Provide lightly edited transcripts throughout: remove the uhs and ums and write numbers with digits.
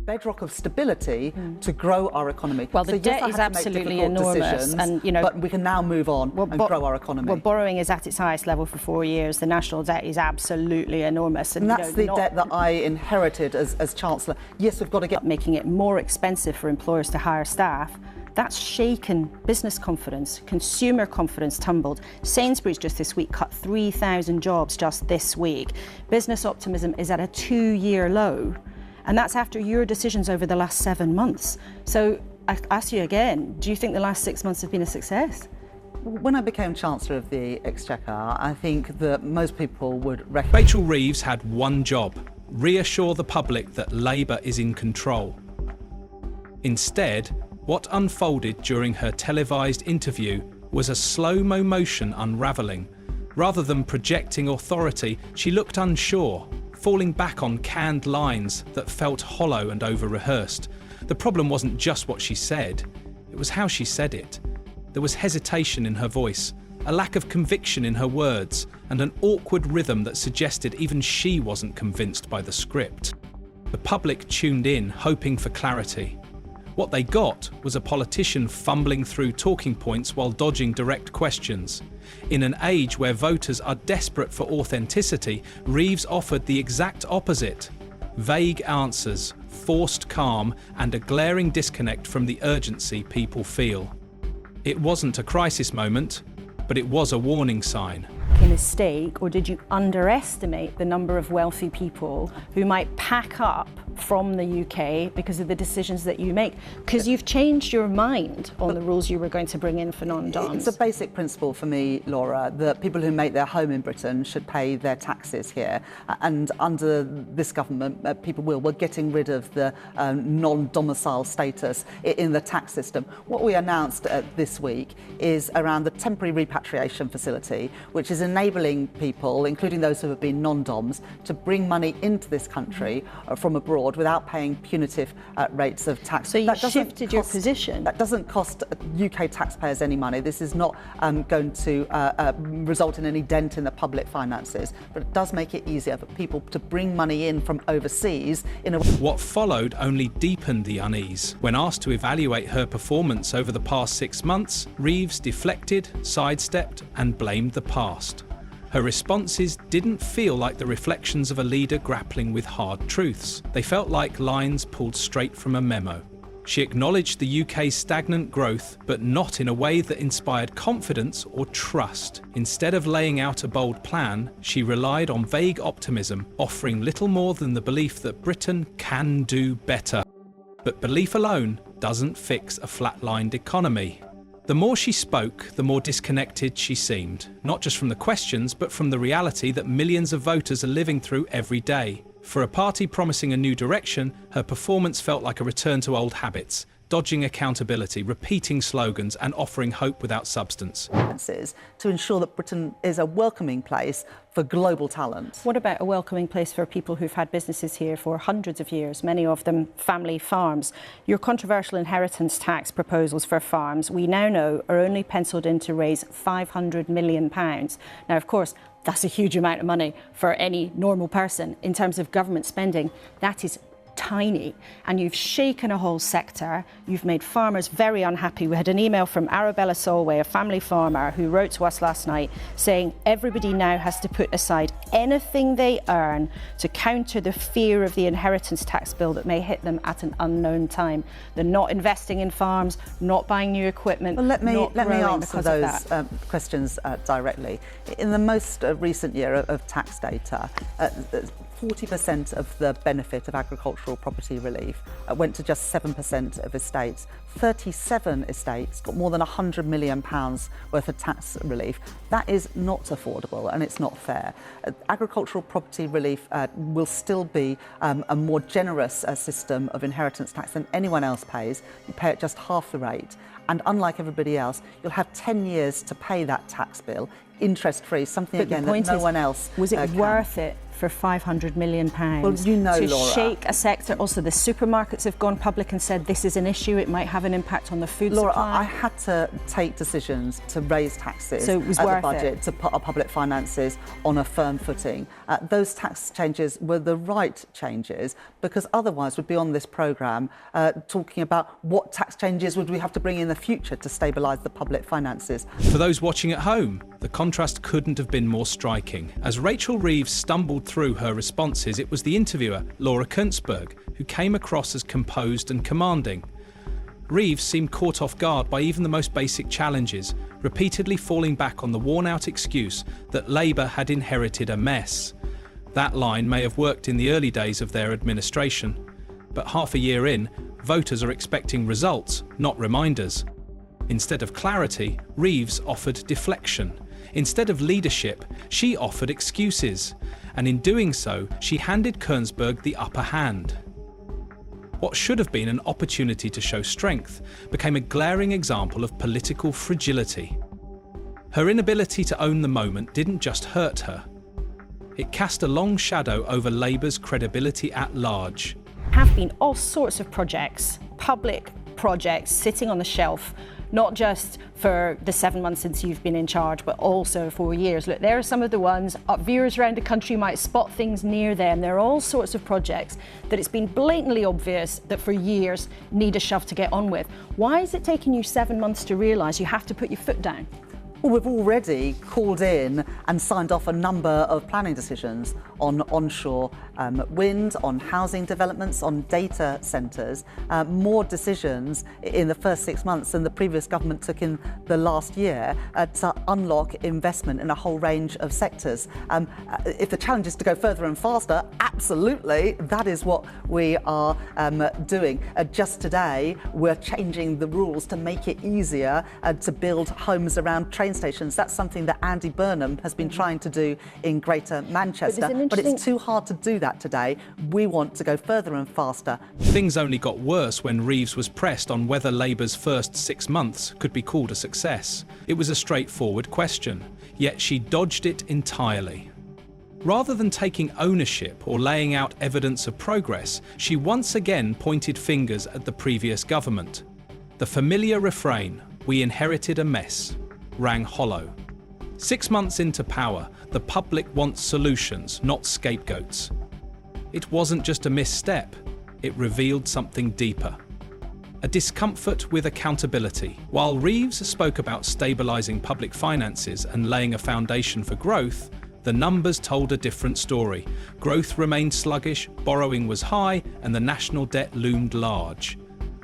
bedrock of stability to grow our economy. Well, the debt is absolutely enormous, and but we can now move on and grow our economy. Well, borrowing is at its highest level for 4 years. The national debt is absolutely enormous, and that's the debt that I inherited as Chancellor. Yes, we've got to get making it more expensive for employers to hire staff. That's shaken business confidence. Consumer confidence tumbled. Sainsbury's just this week cut 3,000 jobs just this week. Business optimism is at a 2-year low. And that's after your decisions over the last 7 months. So I ask you again, do you think the last 6 months have been a success? When I became Chancellor of the Exchequer, I think that most people would recognise... Rachel Reeves had one job: reassure the public that Labour is in control. Instead, what unfolded during her televised interview was a slow-mo motion unraveling. Rather than projecting authority, she looked unsure, falling back on canned lines that felt hollow and over-rehearsed. The problem wasn't just what she said, it was how she said it. There was hesitation in her voice, a lack of conviction in her words, and an awkward rhythm that suggested even she wasn't convinced by the script. The public tuned in, hoping for clarity. What they got was a politician fumbling through talking points while dodging direct questions. In an age where voters are desperate for authenticity, Reeves offered the exact opposite: vague answers, forced calm, and a glaring disconnect from the urgency people feel. It wasn't a crisis moment, but it was a warning sign. A mistake, or did you underestimate the number of wealthy people who might pack up from the UK because of the decisions that you make? Because you've changed your mind on the rules you were going to bring in for non-doms. It's a basic principle for me, Laura, that people who make their home in Britain should pay their taxes here. And under this government, people will. We're getting rid of the non-domicile status in the tax system. What we announced this week is around the temporary repatriation facility, which is enabling people, including those who have been non-doms, to bring money into this country from abroad without paying punitive rates of tax. So you shifted your position. That doesn't cost UK taxpayers any money. This is not going to result in any dent in the public finances, but it does make it easier for people to bring money in from overseas in a... What followed only deepened the unease. When asked to evaluate her performance over the past 6 months, Reeves deflected, sidestepped, and blamed the past. Her responses didn't feel like the reflections of a leader grappling with hard truths. They felt like lines pulled straight from a memo. She acknowledged the UK's stagnant growth, but not in a way that inspired confidence or trust. Instead of laying out a bold plan, she relied on vague optimism, offering little more than the belief that Britain can do better. But belief alone doesn't fix a flatlined economy. The more she spoke, the more disconnected she seemed, not just from the questions, but from the reality that millions of voters are living through every day. For a party promising a new direction, her performance felt like a return to old habits, dodging accountability, repeating slogans, and offering hope without substance. To ensure that Britain is a welcoming place for global talent. What about a welcoming place for people who've had businesses here for hundreds of years, many of them family farms? Your controversial inheritance tax proposals for farms, we now know, are only penciled in to raise £500 million. Now, of course, that's a huge amount of money for any normal person. In terms of government spending, that is tiny, and you've shaken a whole sector. You've made farmers very unhappy. We had an email from Arabella Solway, a family farmer, who wrote to us last night saying everybody now has to put aside anything they earn to counter the fear of the inheritance tax bill that may hit them at an unknown time. They're not investing in farms, not buying new equipment. Well, let me answer those questions directly. In the most recent year of tax data, 40% of the benefit of agricultural property relief went to just 7% of estates. 37 estates got more than £100 million worth of tax relief. That is not affordable and it's not fair. Agricultural property relief will still be a more generous system of inheritance tax than anyone else pays. You pay at just half the rate. And unlike everybody else, you'll have 10 years to pay that tax bill interest-free, something But again the point that no is, one else was it can. worth it for £500 million Well, you know, to Laura, shake a sector? Also, the supermarkets have gone public and said this is an issue, it might have an impact on the food Laura, supply. I had to take decisions to raise taxes So it was at the worth budget it. to put our public finances on a firm footing. Those tax changes were the right changes, because otherwise we'd be on this programme talking about what tax changes would we have to bring in the future to stabilise the public finances. For those watching at home, the contrast couldn't have been more striking. As Rachel Reeves stumbled through her responses, it was the interviewer, Laura Kuntzberg, who came across as composed and commanding. Reeves seemed caught off guard by even the most basic challenges, repeatedly falling back on the worn-out excuse that Labour had inherited a mess. That line may have worked in the early days of their administration, but half a year in, voters are expecting results, not reminders. Instead of clarity, Reeves offered deflection. Instead of leadership, she offered excuses. And in doing so, she handed Kuntzberg the upper hand. What should have been an opportunity to show strength became a glaring example of political fragility. Her inability to own the moment didn't just hurt her. It cast a long shadow over Labour's credibility at large. Have been all sorts of projects, public projects, sitting on the shelf, not just for the 7 months since you've been in charge, but also for years. Look, there are some of the ones, viewers around the country might spot things near them. There are all sorts of projects that it's been blatantly obvious that for years need a shove to get on with. Why is it taking you 7 months to realise you have to put your foot down? Well, we've already called in and signed off a number of planning decisions on onshore wind, on housing developments, on data centres, more decisions in the first 6 months than the previous government took in the last year to unlock investment in a whole range of sectors. If the challenge is to go further and faster, absolutely, that is what we are doing. Just today, we're changing the rules to make it easier to build homes around train stations. That's something that Andy Burnham has been trying to do in Greater Manchester, but it's too hard to do that today. We want to go further and faster. Things only got worse when Reeves was pressed on whether Labour's first 6 months could be called a success. It was a straightforward question, yet she dodged it entirely. Rather than taking ownership or laying out evidence of progress, she once again pointed fingers at the previous government. The familiar refrain, "We inherited a mess," rang hollow. 6 months into power, the public wants solutions, not scapegoats. It wasn't just a misstep, it revealed something deeper. A discomfort with accountability. While Reeves spoke about stabilising public finances and laying a foundation for growth, the numbers told a different story. Growth remained sluggish, borrowing was high, and the national debt loomed large.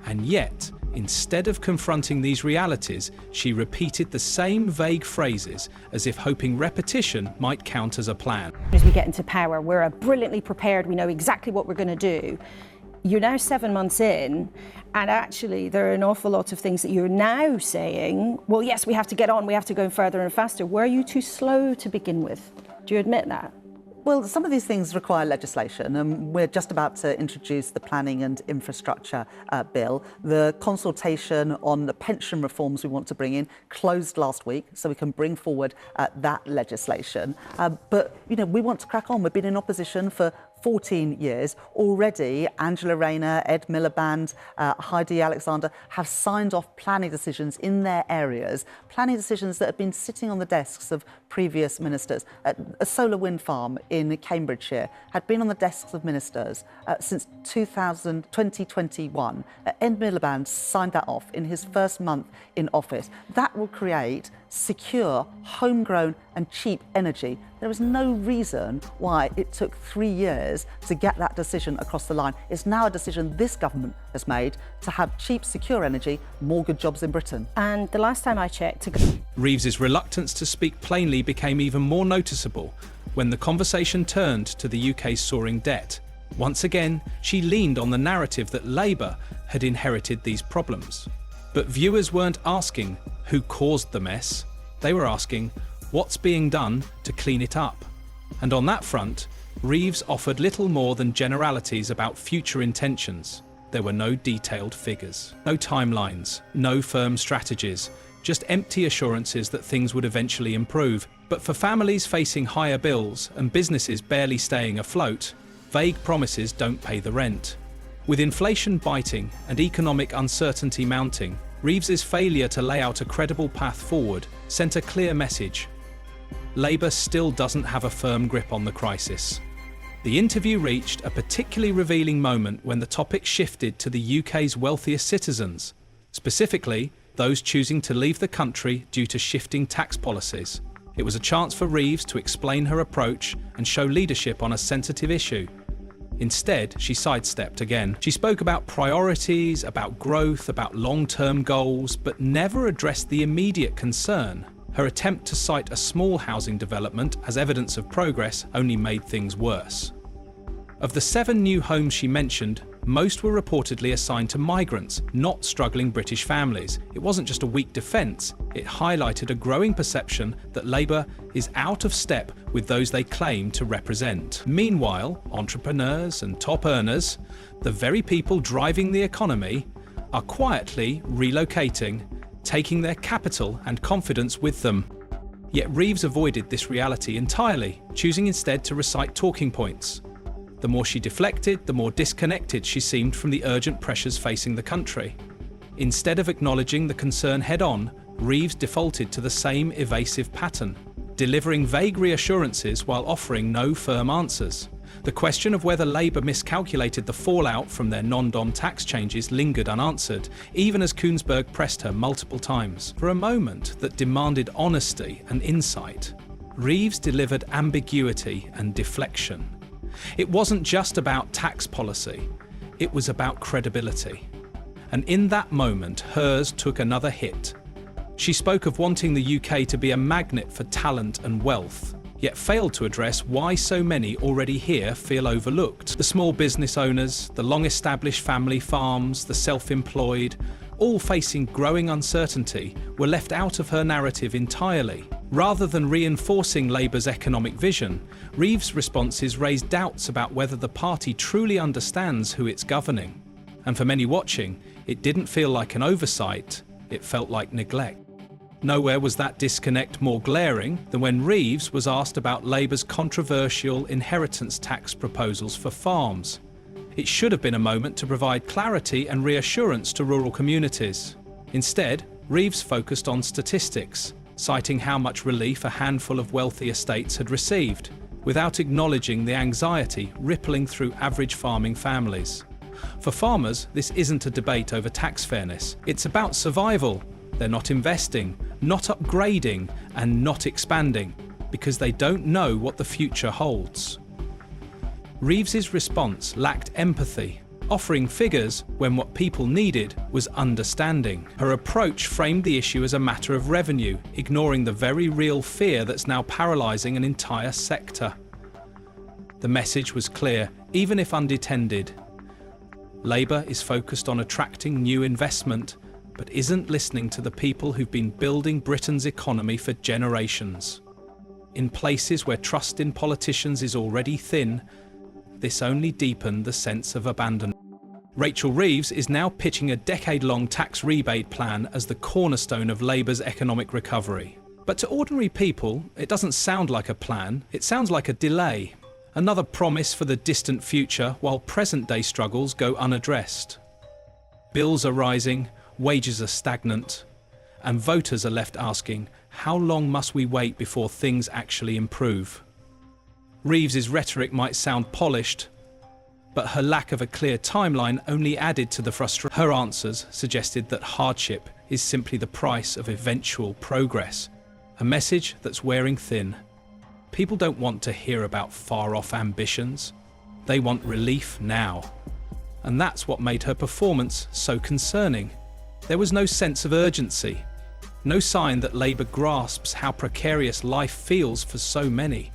And yet, instead of confronting these realities, she repeated the same vague phrases as if hoping repetition might count as a plan. As we get into power, we're brilliantly prepared, we know exactly what we're going to do. You're now 7 months in, and actually there are an awful lot of things that you're now saying, well, yes, we have to get on, we have to go further and faster. Were you too slow to begin with? Do you admit that? Well, some of these things require legislation, and we're just about to introduce the Planning and Infrastructure Bill. The consultation on the pension reforms we want to bring in closed last week, so we can bring forward that legislation. But, you know, we want to crack on. We've been in opposition for 14 years. Already, Angela Rayner, Ed Miliband, Heidi Alexander have signed off planning decisions in their areas, planning decisions that have been sitting on the desks of previous ministers. A solar wind farm in Cambridgeshire had been on the desks of ministers since 2021. Ed Miliband signed that off in his first month in office. That will create secure, homegrown and cheap energy. There is no reason why it took 3 years to get that decision across the line. It's now a decision this government has made to have cheap, secure energy, more good jobs in Britain. And the last time I checked... Reeves's reluctance to speak plainly became even more noticeable when the conversation turned to the UK's soaring debt. Once again, she leaned on the narrative that Labour had inherited these problems. But viewers weren't asking who caused the mess. They were asking what's being done to clean it up. And on that front, Reeves offered little more than generalities about future intentions. There were no detailed figures, no timelines, no firm strategies, just empty assurances that things would eventually improve. But for families facing higher bills and businesses barely staying afloat, vague promises don't pay the rent. With inflation biting and economic uncertainty mounting, Reeves's failure to lay out a credible path forward sent a clear message. Labour still doesn't have a firm grip on the crisis. The interview reached a particularly revealing moment when the topic shifted to the UK's wealthiest citizens, specifically those choosing to leave the country due to shifting tax policies. It was a chance for Reeves to explain her approach and show leadership on a sensitive issue. Instead, she sidestepped again. She spoke about priorities, about growth, about long-term goals, but never addressed the immediate concern. Her attempt to cite a small housing development as evidence of progress only made things worse. Of the 7 new homes she mentioned, most were reportedly assigned to migrants, not struggling British families. It wasn't just a weak defence, it highlighted a growing perception that Labour is out of step with those they claim to represent. Meanwhile, entrepreneurs and top earners, the very people driving the economy, are quietly relocating, taking their capital and confidence with them. Yet Reeves avoided this reality entirely, choosing instead to recite talking points. The more she deflected, the more disconnected she seemed from the urgent pressures facing the country. Instead of acknowledging the concern head-on, Reeves defaulted to the same evasive pattern, delivering vague reassurances while offering no firm answers. The question of whether Labour miscalculated the fallout from their non-dom tax changes lingered unanswered, even as Koonsberg pressed her multiple times. For a moment that demanded honesty and insight, Reeves delivered ambiguity and deflection. It wasn't just about tax policy, it was about credibility. And in that moment, hers took another hit. She spoke of wanting the UK to be a magnet for talent and wealth, yet failed to address why so many already here feel overlooked. The small business owners, the long-established family farms, the self-employed, all facing growing uncertainty, were left out of her narrative entirely. Rather than reinforcing Labour's economic vision, Reeves' responses raised doubts about whether the party truly understands who it's governing. And for many watching, it didn't feel like an oversight, it felt like neglect. Nowhere was that disconnect more glaring than when Reeves was asked about Labour's controversial inheritance tax proposals for farms. It should have been a moment to provide clarity and reassurance to rural communities. Instead, Reeves focused on statistics, citing how much relief a handful of wealthy estates had received, without acknowledging the anxiety rippling through average farming families. For farmers, this isn't a debate over tax fairness. It's about survival. They're not investing, not upgrading, and not expanding, because they don't know what the future holds. Reeves's response lacked empathy, offering figures when what people needed was understanding. Her approach framed the issue as a matter of revenue, ignoring the very real fear that's now paralysing an entire sector. The message was clear, even if undetended. Labour is focused on attracting new investment, but isn't listening to the people who've been building Britain's economy for generations. In places where trust in politicians is already thin, this only deepened the sense of abandonment. Rachel Reeves is now pitching a decade-long tax rebate plan as the cornerstone of Labour's economic recovery. But to ordinary people, it doesn't sound like a plan, it sounds like a delay. Another promise for the distant future while present-day struggles go unaddressed. Bills are rising, wages are stagnant, and voters are left asking, how long must we wait before things actually improve? Reeves's rhetoric might sound polished, but her lack of a clear timeline only added to the frustration. Her answers suggested that hardship is simply the price of eventual progress, a message that's wearing thin. People don't want to hear about far-off ambitions. They want relief now. And that's what made her performance so concerning. There was no sense of urgency, no sign that Labour grasps how precarious life feels for so many.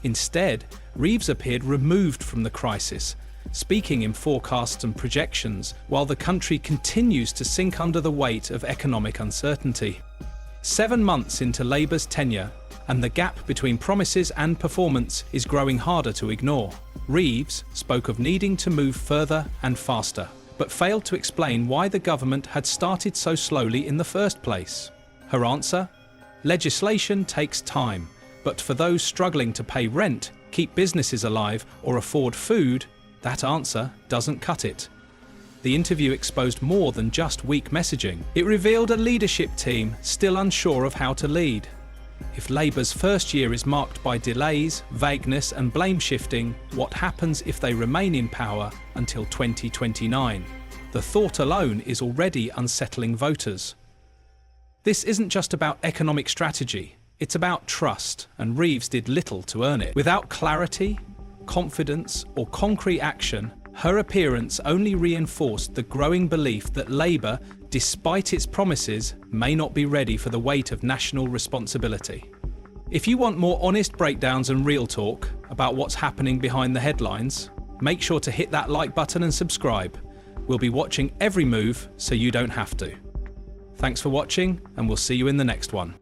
Instead, Reeves appeared removed from the crisis, speaking in forecasts and projections, while the country continues to sink under the weight of economic uncertainty. 7 months into Labour's tenure, and the gap between promises and performance is growing harder to ignore. Reeves spoke of needing to move further and faster, but failed to explain why the government had started so slowly in the first place. Her answer? Legislation takes time, but for those struggling to pay rent, keep businesses alive, or afford food, that answer doesn't cut it. The interview exposed more than just weak messaging. It revealed a leadership team still unsure of how to lead. If Labour's first year is marked by delays, vagueness and blame shifting, what happens if they remain in power until 2029? The thought alone is already unsettling voters. This isn't just about economic strategy, it's about trust, and Reeves did little to earn it. Without clarity, confidence or concrete action, her appearance only reinforced the growing belief that Labour, despite its promises, may not be ready for the weight of national responsibility. If you want more honest breakdowns and real talk about what's happening behind the headlines, make sure to hit that like button and subscribe. We'll be watching every move so you don't have to. Thanks for watching, and we'll see you in the next one.